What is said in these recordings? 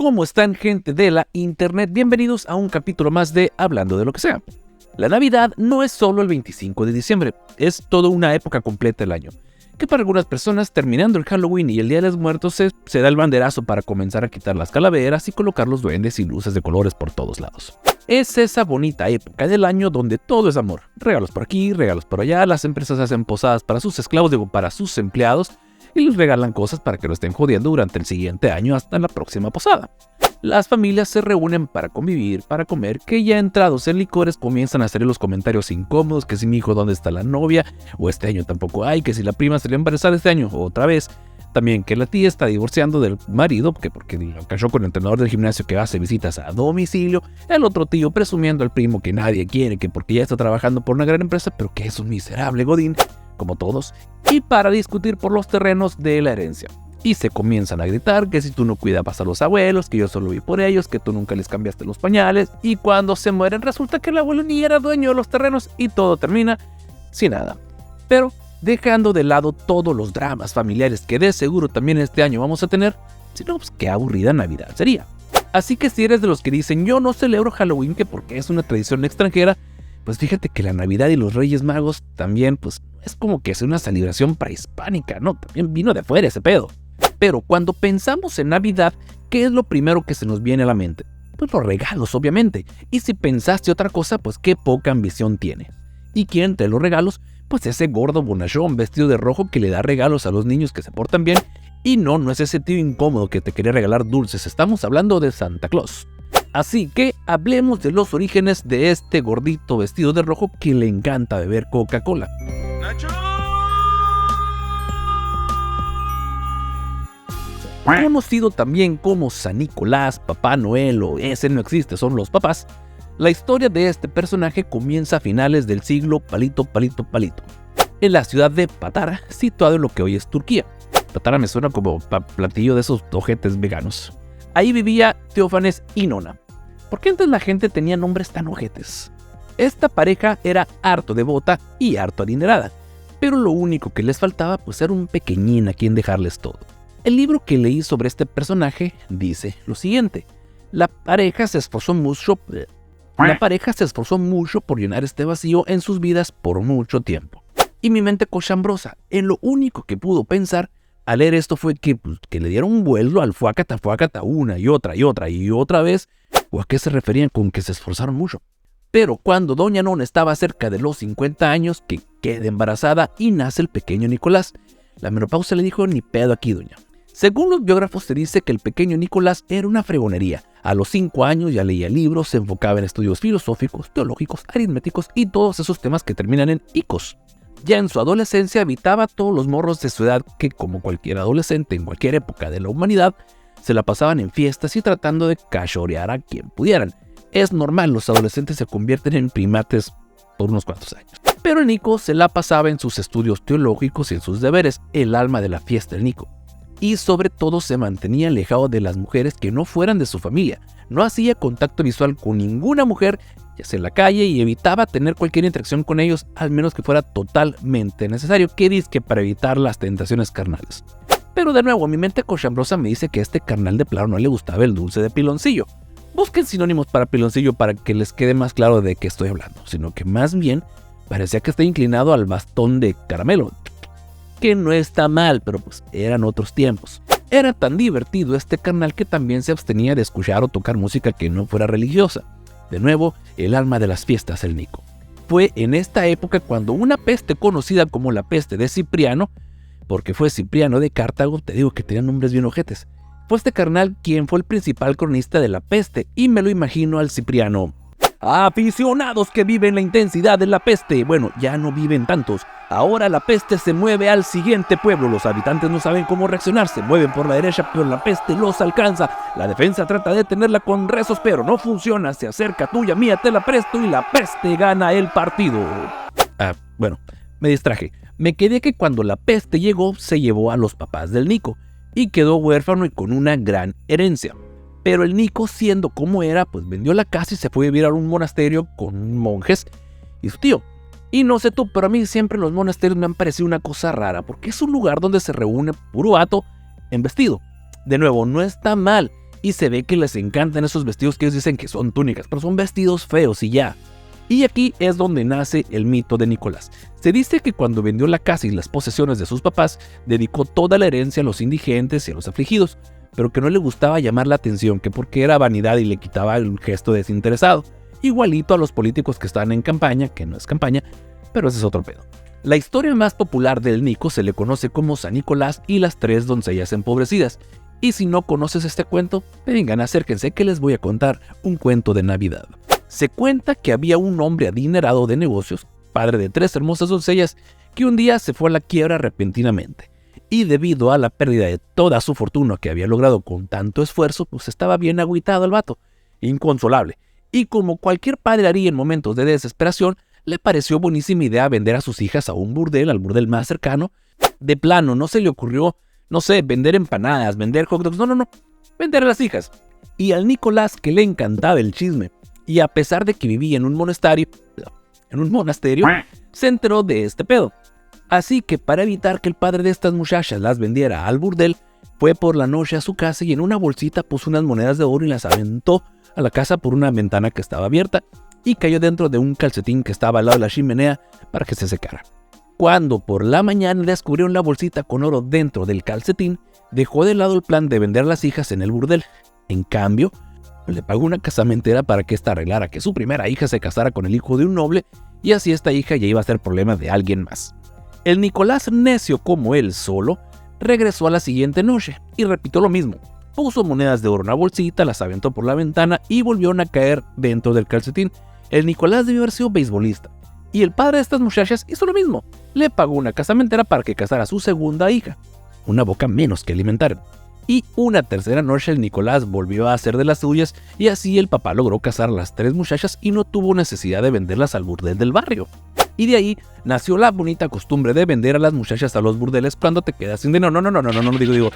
¿Cómo están, gente de la internet? Bienvenidos a un capítulo más de Hablando de lo que sea. La Navidad no es solo el 25 de diciembre, es toda una época completa del año, que para algunas personas, terminando el Halloween y el Día de los Muertos, se da el banderazo para comenzar a quitar las calaveras y colocar los duendes y luces de colores por todos lados. Es esa bonita época del año donde todo es amor. Regalos por aquí, regalos por allá, las empresas hacen posadas para sus esclavos, para sus empleados, y les regalan cosas para que lo estén jodiendo durante el siguiente año hasta la próxima posada. Las familias se reúnen para convivir, para comer, que ya entrados en licores comienzan a hacer los comentarios incómodos, que si mi hijo dónde está la novia, o este año tampoco hay, que si la prima se le embarazada este año, otra vez. También que la tía está divorciando del marido, porque lo cayó con el entrenador del gimnasio que hace visitas a domicilio. El otro tío presumiendo al primo que nadie quiere, que porque ya está trabajando por una gran empresa, pero que es un miserable godín, como todos. Y para discutir por los terrenos de la herencia. Y se comienzan a gritar que si tú no cuidabas a los abuelos, que yo solo vi por ellos, que tú nunca les cambiaste los pañales. Y cuando se mueren resulta que el abuelo ni era dueño de los terrenos y todo termina sin nada. Pero dejando de lado todos los dramas familiares que de seguro también este año vamos a tener, si no, pues qué aburrida Navidad sería. Así que si eres de los que dicen yo no celebro Halloween que porque es una tradición extranjera, pues fíjate que la Navidad y los Reyes Magos también pues es como que es una celebración prehispánica, ¿no? También vino de fuera ese pedo. Pero cuando pensamos en Navidad, ¿qué es lo primero que se nos viene a la mente? Pues los regalos, obviamente. Y si pensaste otra cosa, pues qué poca ambición tiene. ¿Y quién entre los regalos? Pues ese gordo bonachón vestido de rojo que le da regalos a los niños que se portan bien. Y no es ese tío incómodo que te quería regalar dulces, estamos hablando de Santa Claus. Así que hablemos de los orígenes de este gordito vestido de rojo que le encanta beber Coca-Cola. ¡Nacho! Conocido también como San Nicolás, Papá Noel o ese no existe, son los papás. La historia de este personaje comienza a finales del siglo palito, en la ciudad de Patara, situado en lo que hoy es Turquía. Patara me suena como platillo de esos ojetes veganos. Ahí vivía Teófanes y Nona. ¿Por qué antes la gente tenía nombres tan ojetes? Esta pareja era harto devota y harto adinerada, pero lo único que les faltaba pues era un pequeñín a quien dejarles todo. El libro que leí sobre este personaje dice lo siguiente: la pareja se esforzó mucho por llenar este vacío en sus vidas por mucho tiempo. Y mi mente cochambrosa, en lo único que pudo pensar al leer esto fue que le dieron un vuelo al fuácata una y otra vez, o a qué se referían con que se esforzaron mucho. Pero cuando doña Nona estaba cerca de los 50 años, que queda embarazada y nace el pequeño Nicolás, la menopausia le dijo: ni pedo aquí, doña. Según los biógrafos se dice que el pequeño Nicolás era una fregonería. A los 5 años ya leía libros, se enfocaba en estudios filosóficos, teológicos, aritméticos y todos esos temas que terminan en icos. Ya en su adolescencia evitaba a todos los morros de su edad que, como cualquier adolescente en cualquier época de la humanidad, se la pasaban en fiestas y tratando de cachorear a quien pudieran. Es normal, los adolescentes se convierten en primates por unos cuantos años. Pero Nico se la pasaba en sus estudios teológicos y en sus deberes, el alma de la fiesta del Nico. Y sobre todo se mantenía alejado de las mujeres que no fueran de su familia. No hacía contacto visual con ninguna mujer, ya sea en la calle, y evitaba tener cualquier interacción con ellos, al menos que fuera totalmente necesario, que dizque para evitar las tentaciones carnales. Pero de nuevo, mi mente cochambrosa me dice que a este carnal de plano no le gustaba el dulce de piloncillo. Busquen sinónimos para piloncillo para que les quede más claro de qué estoy hablando, sino que más bien parecía que está inclinado al bastón de caramelo, que no está mal, pero pues eran otros tiempos. Era tan divertido este carnal que también se abstenía de escuchar o tocar música que no fuera religiosa. De nuevo, el alma de las fiestas, el Nico. Fue en esta época cuando una peste conocida como la peste de Cipriano, porque fue Cipriano de Cartago, te digo que tenían nombres bien ojetes, fue este carnal quien fue el principal cronista de la peste, y me lo imagino al Cipriano: aficionados que viven la intensidad de la peste. Bueno, ya no viven tantos. Ahora la peste se mueve al siguiente pueblo. Los habitantes no saben cómo reaccionar. Se mueven por la derecha, pero la peste los alcanza. La defensa trata de detenerla con rezos, pero no funciona. Se acerca tuya, mía, te la presto y la peste gana el partido. Bueno, me distraje. Me quedé que cuando la peste llegó, se llevó a los papás del Nico y quedó huérfano y con una gran herencia. Pero el Nico, siendo como era, pues vendió la casa y se fue a vivir a un monasterio con monjes y su tío. Y no sé tú, pero a mí siempre los monasterios me han parecido una cosa rara, porque es un lugar donde se reúne puro vato en vestido. De nuevo, no está mal, y se ve que les encantan esos vestidos que ellos dicen que son túnicas, pero son vestidos feos y ya. Y aquí es donde nace el mito de Nicolás. Se dice que cuando vendió la casa y las posesiones de sus papás, dedicó toda la herencia a los indigentes y a los afligidos, pero que no le gustaba llamar la atención, que porque era vanidad y le quitaba el gesto desinteresado. Igualito a los políticos que están en campaña, que no es campaña, pero ese es otro pedo. La historia más popular del Nico se le conoce como San Nicolás y las 3 doncellas empobrecidas. Y si no conoces este cuento, vengan, acérquense que les voy a contar un cuento de Navidad. Se cuenta que había un hombre adinerado de negocios, padre de 3 hermosas doncellas, que un día se fue a la quiebra repentinamente. Y debido a la pérdida de toda su fortuna que había logrado con tanto esfuerzo, pues estaba bien agüitado el vato, inconsolable. Y como cualquier padre haría en momentos de desesperación, le pareció buenísima idea vender a sus hijas a un burdel, al burdel más cercano. De plano, no se le ocurrió, no sé, vender empanadas, vender hot dogs, no, vender a las hijas. Y al Nicolás, que le encantaba el chisme, y a pesar de que vivía en un monasterio, se enteró de este pedo. Así que para evitar que el padre de estas muchachas las vendiera al burdel, fue por la noche a su casa y en una bolsita puso unas monedas de oro y las aventó a la casa por una ventana que estaba abierta y cayó dentro de un calcetín que estaba al lado de la chimenea para que se secara. Cuando por la mañana descubrieron la bolsita con oro dentro del calcetín, dejó de lado el plan de vender a las hijas en el burdel. En cambio, le pagó una casamentera para que ésta arreglara que su primera hija se casara con el hijo de un noble y así esta hija ya iba a ser problema de alguien más. El Nicolás, necio como él solo, regresó a la siguiente noche y repitió lo mismo. Puso monedas de oro en una bolsita, las aventó por la ventana y volvieron a caer dentro del calcetín. El Nicolás debió haber sido beisbolista. Y el padre de estas muchachas hizo lo mismo. Le pagó una casamentera para que casara a su segunda hija. Una boca menos que alimentar. Y una tercera noche el Nicolás volvió a hacer de las suyas y así el papá logró casar a las 3 muchachas y no tuvo necesidad de venderlas al burdel del barrio. Y de ahí nació la bonita costumbre de vender a las muchachas a los burdeles cuando te quedas sin dinero. Digo,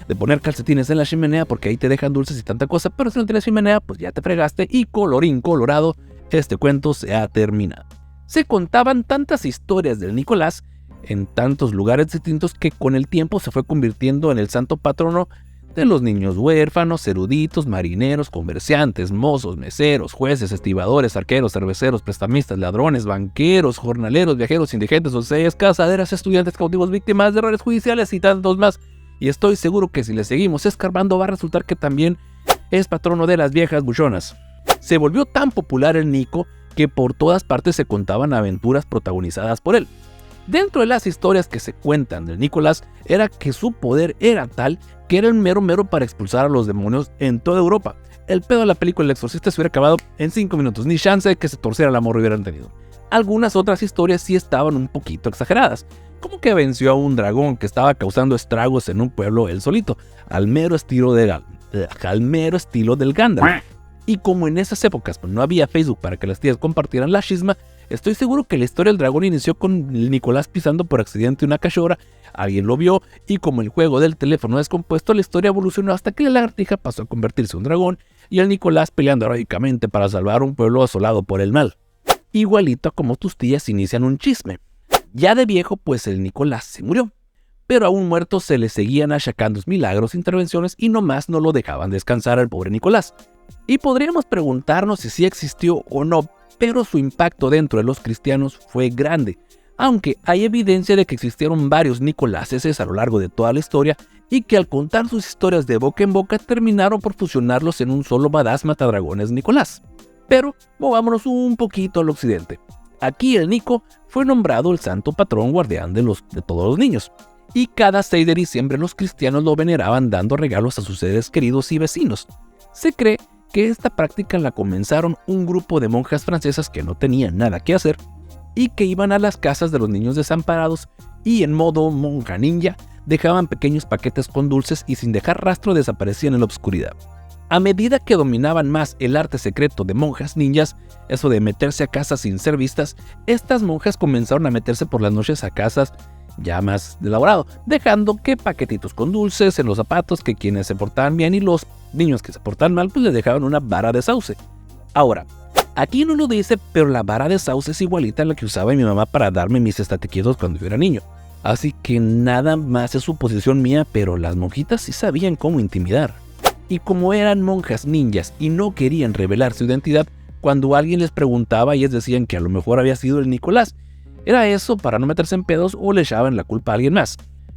de poner calcetines en la chimenea porque ahí te dejan dulces y tanta cosa, pero si no tienes chimenea, pues ya te fregaste y colorín colorado, este cuento se ha terminado. Se contaban tantas historias del Nicolás en tantos lugares distintos que con el tiempo se fue convirtiendo en el santo patrono de los niños huérfanos, eruditos, marineros, comerciantes, mozos, meseros, jueces, estibadores, arqueros, cerveceros, prestamistas, ladrones, banqueros, jornaleros, viajeros, indigentes, doncellas, casaderas, estudiantes, cautivos, víctimas de errores judiciales y tantos más. Y estoy seguro que si le seguimos escarbando va a resultar que también es patrono de las viejas buchonas. Se volvió tan popular el Nico que por todas partes se contaban aventuras protagonizadas por él. Dentro de las historias que se cuentan del Nicolás era que su poder era tal que era el mero para expulsar a los demonios en toda Europa. El pedo de la película El Exorcista se hubiera acabado en 5 minutos, ni chance de que se torciera la morra hubieran tenido. Algunas otras historias sí estaban un poquito exageradas, como que venció a un dragón que estaba causando estragos en un pueblo él solito, al mero estilo del Gandalf. Y como en esas épocas pues, no había Facebook para que las tías compartieran la chisma, estoy seguro que la historia del dragón inició con el Nicolás pisando por accidente una cachorra, alguien lo vio y como el juego del teléfono descompuesto, la historia evolucionó hasta que la lagartija pasó a convertirse en un dragón y el Nicolás peleando heroicamente para salvar un pueblo asolado por el mal. Igualito a como tus tías inician un chisme. Ya de viejo, pues el Nicolás se murió, pero aún muerto se le seguían achacando milagros, intervenciones y nomás no lo dejaban descansar al pobre Nicolás. Y podríamos preguntarnos si sí existió o no, pero su impacto dentro de los cristianos fue grande, aunque hay evidencia de que existieron varios Nicoláses a lo largo de toda la historia y que al contar sus historias de boca en boca terminaron por fusionarlos en un solo badass matadragones Nicolás. Pero movámonos un poquito al occidente. Aquí el Nico fue nombrado el santo patrón guardián de todos los niños, y cada 6 de diciembre los cristianos lo veneraban dando regalos a sus seres queridos y vecinos. Se cree que esta práctica la comenzaron un grupo de monjas francesas que no tenían nada que hacer y que iban a las casas de los niños desamparados y en modo monja ninja dejaban pequeños paquetes con dulces y sin dejar rastro desaparecían en la oscuridad. A medida que dominaban más el arte secreto de monjas ninjas, eso de meterse a casas sin ser vistas, estas monjas comenzaron a meterse por las noches a casas ya más elaborado, dejando que paquetitos con dulces en los zapatos que quienes se portaban bien y los niños que se portaban mal pues les dejaban una vara de sauce. Ahora, aquí no lo dice, pero la vara de sauce es igualita a la que usaba mi mamá para darme mis estatequietos cuando yo era niño. Así que nada más es suposición mía, pero las monjitas sí sabían cómo intimidar. Y como eran monjas ninjas y no querían revelar su identidad, cuando alguien les preguntaba, ellas decían que a lo mejor había sido el Nicolás. Era eso para no meterse en pedos o le echaban la culpa a alguien más.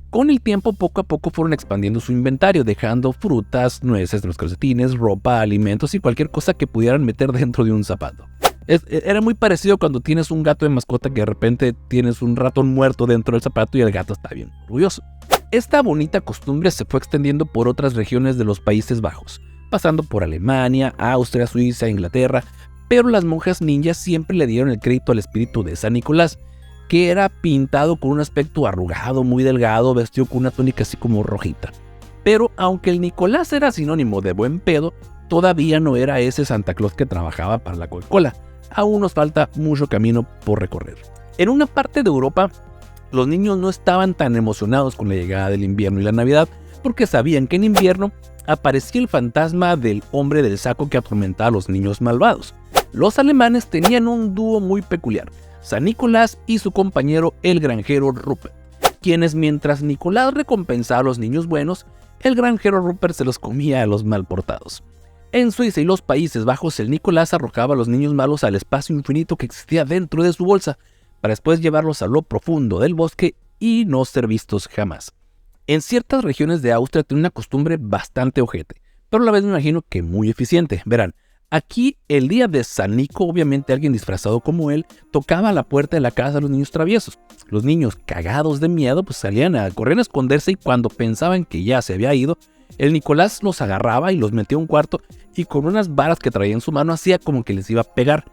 Con el tiempo, poco a poco fueron expandiendo su inventario, dejando frutas, nueces de los calcetines, ropa, alimentos y cualquier cosa que pudieran meter dentro de un zapato. Era muy parecido cuando tienes un gato de mascota que de repente tienes un ratón muerto dentro del zapato y el gato está bien orgulloso. Esta bonita costumbre se fue extendiendo por otras regiones de los Países Bajos, pasando por Alemania, Austria, Suiza, Inglaterra, pero las monjas ninjas siempre le dieron el crédito al espíritu de San Nicolás, que era pintado con un aspecto arrugado, muy delgado, vestido con una túnica así como rojita. Pero aunque el Nicolás era sinónimo de buen pedo, todavía no era ese Santa Claus que trabajaba para la Coca-Cola. Aún nos falta mucho camino por recorrer. En una parte de Europa, los niños no estaban tan emocionados con la llegada del invierno y la Navidad, porque sabían que en invierno aparecía el fantasma del hombre del saco que atormentaba a los niños malvados. Los alemanes tenían un dúo muy peculiar, San Nicolás y su compañero el granjero Rupert, quienes mientras Nicolás recompensaba a los niños buenos, el granjero Rupert se los comía a los malportados. En Suiza y los Países Bajos, el Nicolás arrojaba a los niños malos al espacio infinito que existía dentro de su bolsa, para después llevarlos a lo profundo del bosque y no ser vistos jamás. En ciertas regiones de Austria tiene una costumbre bastante ojete, pero a la vez me imagino que muy eficiente. Verán, aquí el día de San Nico, obviamente alguien disfrazado como él, tocaba a la puerta de la casa de los niños traviesos. Los niños, cagados de miedo, pues salían a correr a esconderse y cuando pensaban que ya se había ido, el Nicolás los agarraba y los metía a un cuarto y con unas varas que traía en su mano hacía como que les iba a pegar,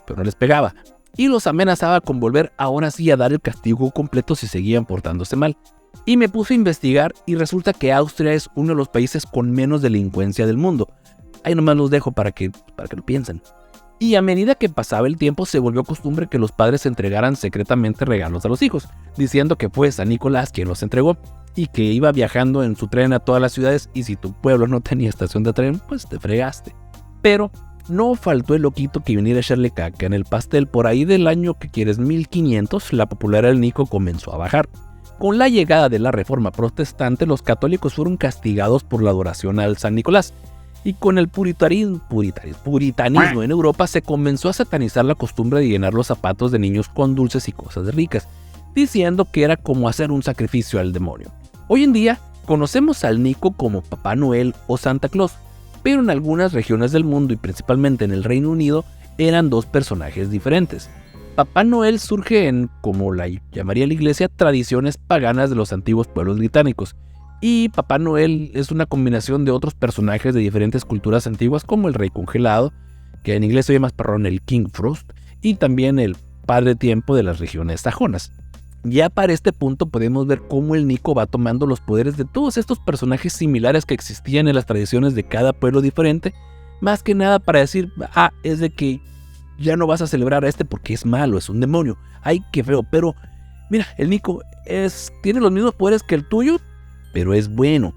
pero no les pegaba. Y los amenazaba con volver aún así a dar el castigo completo si seguían portándose mal. Y me puse a investigar y resulta que Austria es uno de los países con menos delincuencia del mundo. Ahí nomás los dejo para que lo piensen. Y a medida que pasaba el tiempo se volvió costumbre que los padres entregaran secretamente regalos a los hijos, diciendo que fue San Nicolás quien los entregó y que iba viajando en su tren a todas las ciudades y si tu pueblo no tenía estación de tren, pues te fregaste. Pero no faltó el loquito que viniera a echarle caca en el pastel. Por ahí del año que quieres 1500, la popularidad del Nico comenzó a bajar. Con la llegada de la Reforma Protestante, los católicos fueron castigados por la adoración al San Nicolás. Y con el puritanismo en Europa se comenzó a satanizar la costumbre de llenar los zapatos de niños con dulces y cosas ricas, diciendo que era como hacer un sacrificio al demonio. Hoy en día conocemos al Nico como Papá Noel o Santa Claus, pero en algunas regiones del mundo y principalmente en el Reino Unido eran dos personajes diferentes. Papá Noel surge en, como la llamaría la iglesia, tradiciones paganas de los antiguos pueblos británicos, y Papá Noel es una combinación de otros personajes de diferentes culturas antiguas como el Rey Congelado, que en inglés se llama más perrón el King Frost, y también el Padre Tiempo de las regiones sajonas. Ya para este punto podemos ver cómo el Nico va tomando los poderes de todos estos personajes similares que existían en las tradiciones de cada pueblo diferente, más que nada para decir, es de que ya no vas a celebrar a este porque es malo, es un demonio, ay qué feo, pero mira, el Nico tiene los mismos poderes que el tuyo, pero es bueno.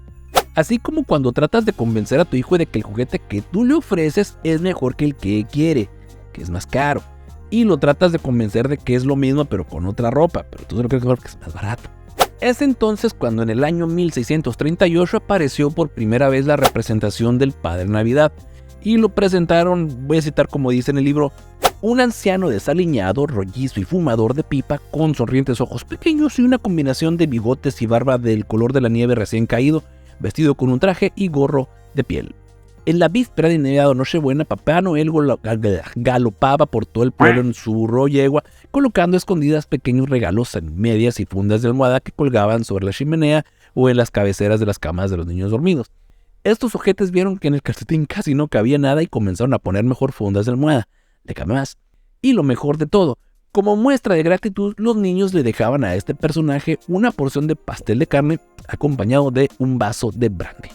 Así como cuando tratas de convencer a tu hijo de que el juguete que tú le ofreces es mejor que el que quiere, que es más caro, y lo tratas de convencer de que es lo mismo pero con otra ropa, pero tú lo crees que es más barato. Es entonces cuando en el año 1638 apareció por primera vez la representación del Padre Navidad, y lo presentaron, voy a citar como dice en el libro, un anciano desaliñado, rollizo y fumador de pipa con sonrientes ojos pequeños y una combinación de bigotes y barba del color de la nieve recién caído, vestido con un traje y gorro de piel. En la víspera de Navidad o Nochebuena, Papá Noel galopaba por todo el pueblo en su burro o yegua, colocando escondidas pequeños regalos en medias y fundas de almohada que colgaban sobre la chimenea o en las cabeceras de las camas de los niños dormidos. Estos ojetes vieron que en el calcetín casi no cabía nada y comenzaron a poner mejor fundas de almohada. Le cabe más. Y lo mejor de todo, como muestra de gratitud, los niños le dejaban a este personaje una porción de pastel de carne acompañado de un vaso de brandy.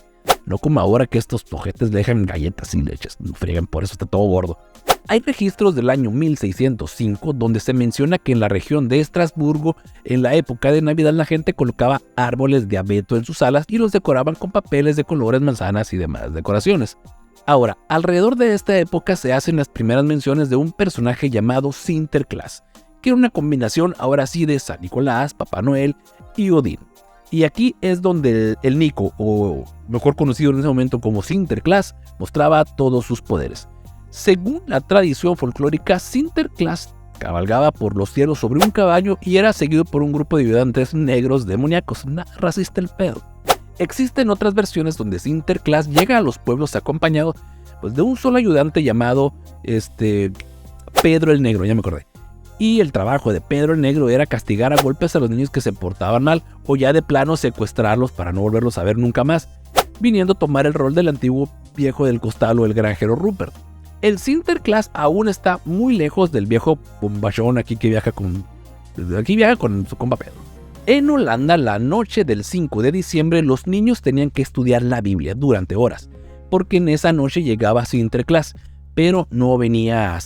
No como ahora que estos ojetes le dejan galletas y leches, no friegan, por eso está todo gordo. Hay registros del año 1605 donde se menciona que en la región de Estrasburgo, en la época de Navidad, la gente colocaba árboles de abeto en sus salas y los decoraban con papeles de colores, manzanas y demás decoraciones. Ahora, alrededor de esta época se hacen las primeras menciones de un personaje llamado Sinterklaas, que era una combinación ahora sí de San Nicolás, Papá Noel y Odín. Y aquí es donde el Nico, o mejor conocido en ese momento como Sinterklaas, mostraba todos sus poderes. Según la tradición folclórica, Sinterklaas cabalgaba por los cielos sobre un caballo y era seguido por un grupo de ayudantes negros demoníacos. Nada racista el pedo. Existen otras versiones donde Sinterklaas llega a los pueblos acompañado de un solo ayudante llamado Pedro el Negro, ya me acordé. Y el trabajo de Pedro el Negro era castigar a golpes a los niños que se portaban mal o ya de plano secuestrarlos para no volverlos a ver nunca más, viniendo a tomar el rol del antiguo viejo del costal o el granjero Rupert. El Sinterklaas aún está muy lejos del viejo bombachón aquí que viaja con su compa Pedro. En Holanda, la noche del 5 de diciembre, los niños tenían que estudiar la Biblia durante horas, porque en esa noche llegaba Sinterklaas, pero no venía a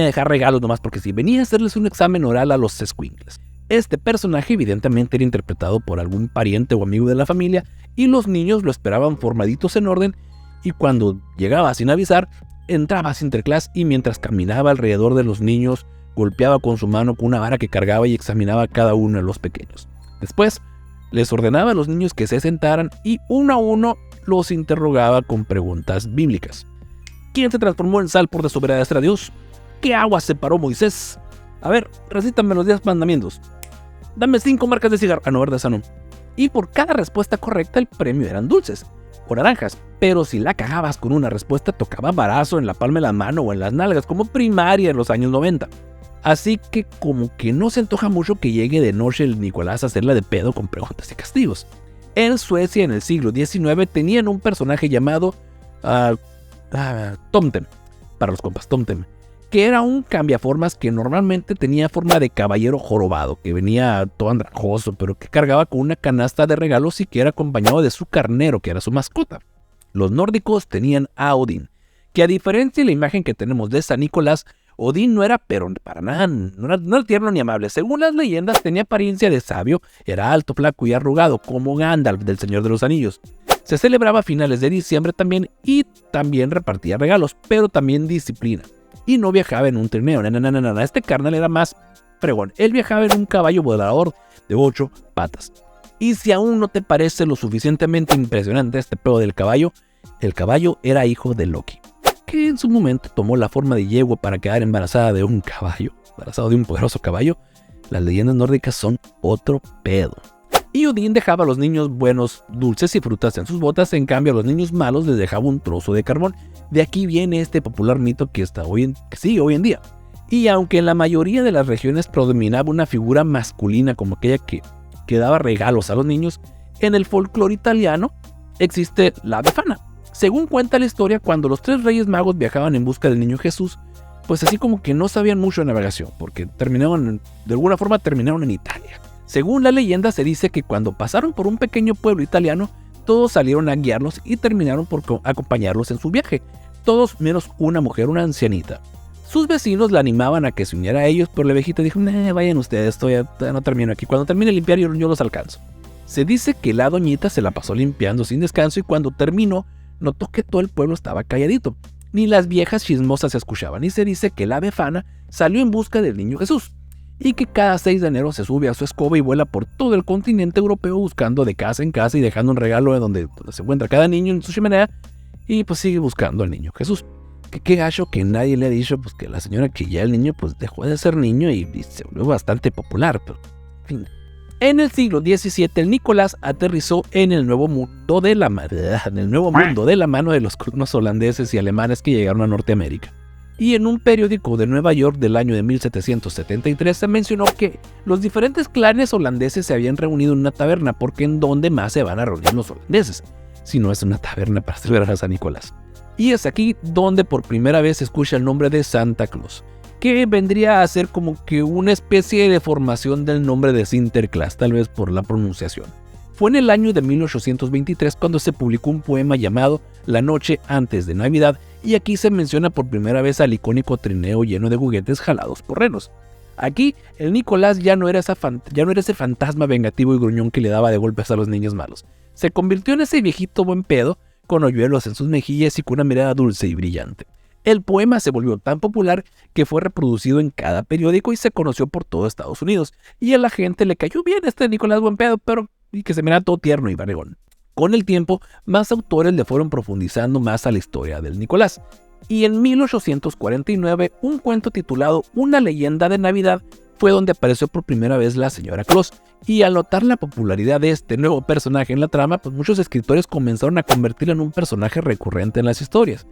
dejar regalos nomás, porque sí, venía a hacerles un examen oral a los escuincles. Este personaje evidentemente era interpretado por algún pariente o amigo de la familia, y los niños lo esperaban formaditos en orden, y cuando llegaba sin avisar, entraba Sinterklaas y mientras caminaba alrededor de los niños, golpeaba con su mano con una vara que cargaba y examinaba a cada uno de los pequeños. Después, les ordenaba a los niños que se sentaran y uno a uno los interrogaba con preguntas bíblicas. ¿Quién se transformó en sal por desobedecer a Dios? ¿Qué agua separó Moisés? A ver, recítame los 10 mandamientos. Dame 5 marcas de cigarro. No, verdad, esa no. Y por cada respuesta correcta el premio eran dulces o naranjas, pero si la cagabas con una respuesta tocaba barazo en la palma de la mano o en las nalgas, como primaria en los años 90. Así que como que no se antoja mucho que llegue de noche el Nicolás a hacerla de pedo con preguntas y castigos. En Suecia en el siglo XIX tenían un personaje llamado Tomtem, para los compas, Tomtem, que era un cambiaformas que normalmente tenía forma de caballero jorobado, que venía todo andrajoso, pero que cargaba con una canasta de regalos y que era acompañado de su carnero, que era su mascota. Los nórdicos tenían a Odín, que a diferencia de la imagen que tenemos de San Nicolás, Odín no era, pero para nada, no era tierno ni amable. Según las leyendas, tenía apariencia de sabio, era alto, flaco y arrugado, como Gandalf del Señor de los Anillos. Se celebraba a finales de diciembre también y también repartía regalos, pero también disciplina. Y no viajaba en un trineo, este carnal era más fregón. Él viajaba en un caballo volador de 8 patas. Y si aún no te parece lo suficientemente impresionante este pedo del caballo, el caballo era hijo de Loki, que en su momento tomó la forma de yegua para quedar embarazada de un caballo, embarazado de un poderoso caballo. Las leyendas nórdicas son otro pedo. Y Odín dejaba a los niños buenos dulces y frutas en sus botas, en cambio a los niños malos les dejaba un trozo de carbón. De aquí viene este popular mito que sigue hoy en día. Y aunque en la mayoría de las regiones predominaba una figura masculina como aquella que daba regalos a los niños, en el folclore italiano existe la Befana. Según cuenta la historia, cuando los 3 reyes magos viajaban en busca del niño Jesús, pues así como que no sabían mucho de navegación, porque de alguna forma terminaron en Italia. Según la leyenda se dice que cuando pasaron por un pequeño pueblo italiano, todos salieron a guiarlos y terminaron por acompañarlos en su viaje, todos menos una mujer, una ancianita. Sus vecinos la animaban a que se uniera a ellos, pero la viejita dijo, vayan ustedes, todavía no termino aquí, cuando termine de limpiar yo los alcanzo. Se dice que la doñita se la pasó limpiando sin descanso y cuando terminó, notó que todo el pueblo estaba calladito, ni las viejas chismosas se escuchaban, y se dice que la Befana salió en busca del niño Jesús, y que cada 6 de enero se sube a su escoba y vuela por todo el continente europeo buscando de casa en casa y dejando un regalo donde se encuentra cada niño en su chimenea, y pues sigue buscando al niño Jesús. Que qué gacho que nadie le ha dicho pues que la señora que ya el niño pues dejó de ser niño y se volvió bastante popular, pero en fin. En el siglo XVII, el Nicolás aterrizó en el nuevo mundo de la mano de los colonos holandeses y alemanes que llegaron a Norteamérica. Y en un periódico de Nueva York del año de 1773 se mencionó que los diferentes clanes holandeses se habían reunido en una taberna, porque ¿en dónde más se van a reunir los holandeses? Si no es una taberna para celebrar a San Nicolás. Y es aquí donde por primera vez se escucha el nombre de Santa Claus, que vendría a ser como que una especie de deformación del nombre de Sinterklaas, tal vez por la pronunciación. Fue en el año de 1823 cuando se publicó un poema llamado La noche antes de Navidad, y aquí se menciona por primera vez al icónico trineo lleno de juguetes jalados por renos. Aquí el Nicolás ya no era ese fantasma vengativo y gruñón que le daba de golpes a los niños malos. Se convirtió en ese viejito buen pedo, con hoyuelos en sus mejillas y con una mirada dulce y brillante. El poema se volvió tan popular que fue reproducido en cada periódico y se conoció por todo Estados Unidos. Y a la gente le cayó bien este Nicolás buen pedo, pero y que se mira todo tierno y barrigón. Con el tiempo, más autores le fueron profundizando más a la historia del Nicolás. Y en 1849, un cuento titulado Una leyenda de Navidad fue donde apareció por primera vez la señora Claus. Y al notar la popularidad de este nuevo personaje en la trama, pues muchos escritores comenzaron a convertirlo en un personaje recurrente en las historias.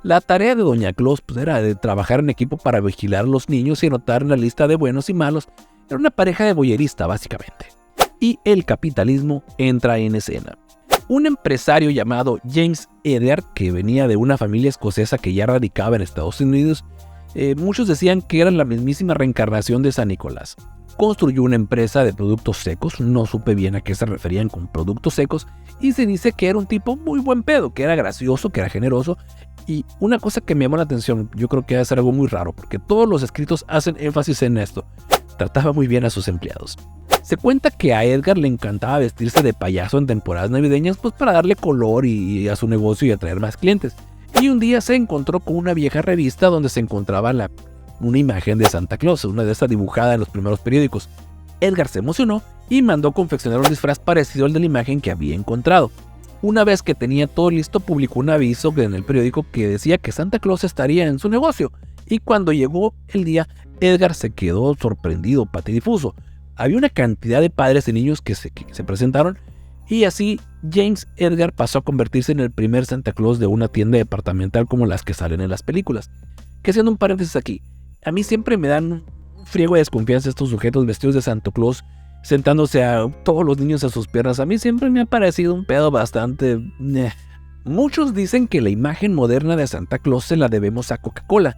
La tarea de Doña Claus pues, era de trabajar en equipo para vigilar a los niños y anotar en la lista de buenos y malos. Era una pareja de voyerista, básicamente. Y el capitalismo entra en escena. Un empresario llamado James Edgar, que venía de una familia escocesa que ya radicaba en Estados Unidos, muchos decían que era la mismísima reencarnación de San Nicolás. Construyó una empresa de productos secos, no supe bien a qué se referían con productos secos, y se dice que era un tipo muy buen pedo, que era gracioso, que era generoso. Y una cosa que me llamó la atención, yo creo que debe ser algo muy raro, porque todos los escritos hacen énfasis en esto: trataba muy bien a sus empleados. Se cuenta que a Edgar le encantaba vestirse de payaso en temporadas navideñas pues para darle color y a su negocio y atraer más clientes. Y un día se encontró con una vieja revista donde se encontraba una imagen de Santa Claus, una de estas dibujada en los primeros periódicos. Edgar se emocionó y mandó confeccionar un disfraz parecido al de la imagen que había encontrado. Una vez que tenía todo listo, publicó un aviso en el periódico que decía que Santa Claus estaría en su negocio. Y cuando llegó el día, Edgar se quedó sorprendido, patidifuso. Había una cantidad de padres y niños que se presentaron, y así James Edgar pasó a convertirse en el primer Santa Claus de una tienda departamental como las que salen en las películas. Que haciendo un paréntesis aquí, a mí siempre me dan un friego de desconfianza estos sujetos vestidos de Santa Claus, sentándose a todos los niños a sus piernas. A mí siempre me ha parecido un pedo bastante... Muchos dicen que la imagen moderna de Santa Claus se la debemos a Coca-Cola,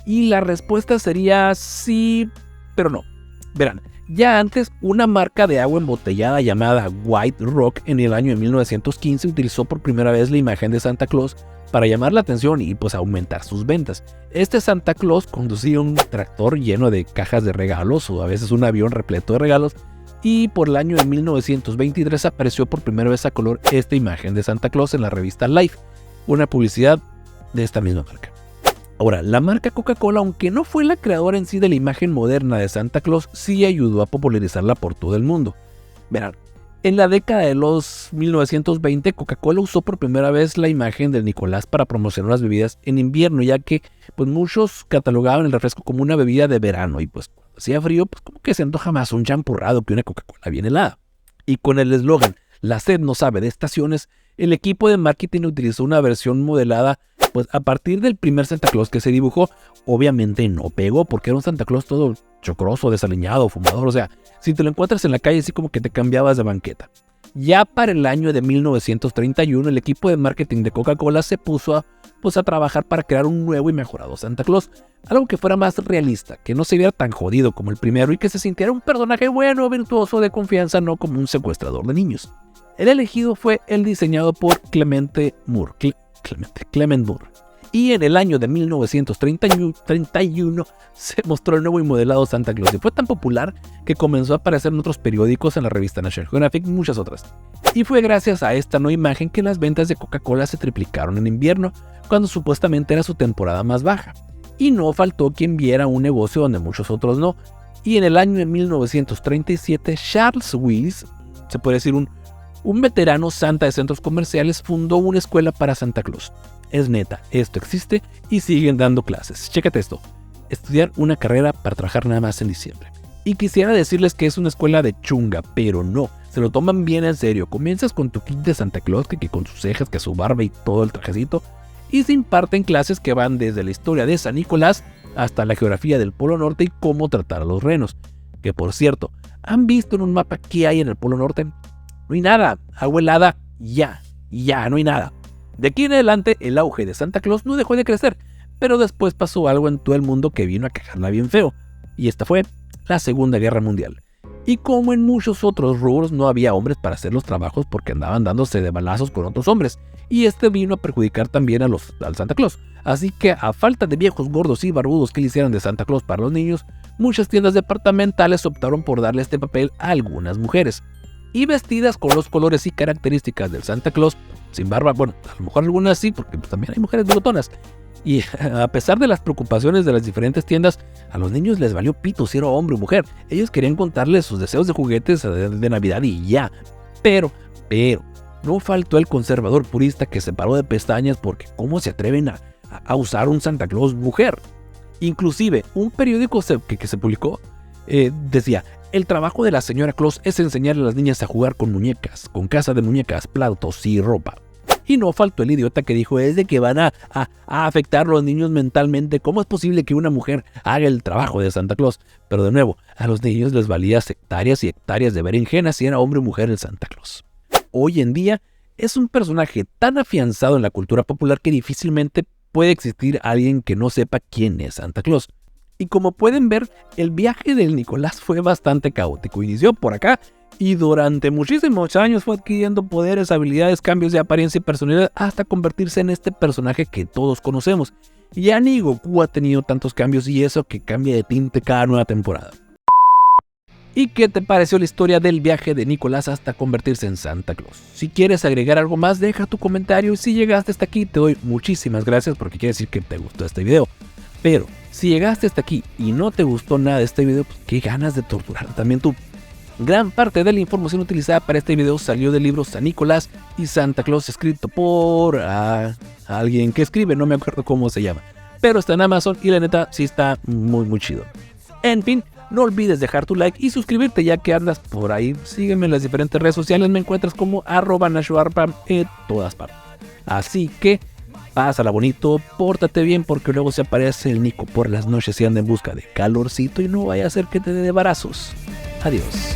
y la respuesta sería sí, pero no. Verán, ya antes, una marca de agua embotellada llamada White Rock en el año de 1915 utilizó por primera vez la imagen de Santa Claus para llamar la atención y pues aumentar sus ventas. Este Santa Claus conducía un tractor lleno de cajas de regalos o a veces un avión repleto de regalos, y por el año de 1923 apareció por primera vez a color esta imagen de Santa Claus en la revista Life, una publicidad de esta misma marca. Ahora, la marca Coca-Cola, aunque no fue la creadora en sí de la imagen moderna de Santa Claus, sí ayudó a popularizarla por todo el mundo. Verán, en la década de los 1920, Coca-Cola usó por primera vez la imagen del Nicolás para promocionar las bebidas en invierno, ya que pues muchos catalogaban el refresco como una bebida de verano, y pues cuando hacía frío, pues como que se antoja más un champurrado que una Coca-Cola bien helada. Y con el eslogan "La sed no sabe de estaciones", el equipo de marketing utilizó una versión modelada pues a partir del primer Santa Claus que se dibujó. Obviamente no pegó porque era un Santa Claus todo chocroso, desaliñado, fumador. O sea, si te lo encuentras en la calle así como que te cambiabas de banqueta. Ya para el año de 1931 el equipo de marketing de Coca-Cola se puso a trabajar para crear un nuevo y mejorado Santa Claus. Algo que fuera más realista, que no se viera tan jodido como el primero y que se sintiera un personaje bueno, virtuoso, de confianza, no como un secuestrador de niños. El elegido fue el diseñado por Clement Moore. Y en el año de 1931 se mostró el nuevo y modelado Santa Claus, y fue tan popular que comenzó a aparecer en otros periódicos, en la revista National Geographic y muchas otras. Y fue gracias a esta nueva imagen que las ventas de Coca-Cola se triplicaron en invierno, cuando supuestamente era su temporada más baja. Y no faltó quien viera un negocio donde muchos otros no. Y en el año de 1937, Charles Willis, se puede decir un veterano santa de centros comerciales, fundó una escuela para Santa Claus. Es neta, esto existe y siguen dando clases. Chécate esto: estudiar una carrera para trabajar nada más en diciembre. Y quisiera decirles que es una escuela de chunga, pero no, se lo toman bien en serio. Comienzas con tu kit de Santa Claus, que con sus cejas, que su barba y todo el trajecito, y se imparten clases que van desde la historia de San Nicolás hasta la geografía del Polo Norte y cómo tratar a los renos. Que por cierto, ¿han visto en un mapa qué hay en el Polo Norte? No hay nada, agua helada, ya, no hay nada. De aquí en adelante el auge de Santa Claus no dejó de crecer, pero después pasó algo en todo el mundo que vino a cagarla bien feo, y esta fue la Segunda Guerra Mundial. Y como en muchos otros rubros no había hombres para hacer los trabajos porque andaban dándose de balazos con otros hombres, y este vino a perjudicar también al Santa Claus. Así que a falta de viejos gordos y barbudos que le hicieran de Santa Claus para los niños, muchas tiendas departamentales optaron por darle este papel a algunas mujeres. Y vestidas con los colores y características del Santa Claus, sin barba, bueno, a lo mejor algunas sí, porque pues, también hay mujeres bigotonas. Y a pesar de las preocupaciones de las diferentes tiendas, a los niños les valió pito si era hombre o mujer. Ellos querían contarles sus deseos de juguetes de Navidad y ya. Pero, no faltó el conservador purista que se paró de pestañas porque ¿cómo se atreven a usar un Santa Claus mujer? Inclusive, un periódico que se publicó decía: el trabajo de la señora Claus es enseñarle a las niñas a jugar con muñecas, con casa de muñecas, platos y ropa. Y no faltó el idiota que dijo: es de que van a afectar a los niños mentalmente. ¿Cómo es posible que una mujer haga el trabajo de Santa Claus? Pero de nuevo, a los niños les valía hectáreas y hectáreas de berenjenas si era hombre o mujer el Santa Claus. Hoy en día es un personaje tan afianzado en la cultura popular que difícilmente puede existir alguien que no sepa quién es Santa Claus. Y como pueden ver, el viaje del Nicolás fue bastante caótico. Inició por acá y durante muchísimos años fue adquiriendo poderes, habilidades, cambios de apariencia y personalidad hasta convertirse en este personaje que todos conocemos. Y ya ni Goku ha tenido tantos cambios, y eso que cambia de tinte cada nueva temporada. ¿Y qué te pareció la historia del viaje de Nicolás hasta convertirse en Santa Claus? Si quieres agregar algo más, deja tu comentario, y si llegaste hasta aquí te doy muchísimas gracias porque quiere decir que te gustó este video. Pero si llegaste hasta aquí y no te gustó nada de este video, pues qué ganas de torturar también tú. Gran parte de la información utilizada para este video salió del libro San Nicolás y Santa Claus, escrito por alguien que escribe, no me acuerdo cómo se llama, pero está en Amazon y la neta sí está muy chido. En fin, no olvides dejar tu like y suscribirte ya que andas por ahí. Sígueme en las diferentes redes sociales, me encuentras como @NachoArpa en todas partes. Así que pásala bonito, pórtate bien porque luego se aparece el Nico por las noches y anda en busca de calorcito y no vaya a ser que te dé de embarazos. Adiós.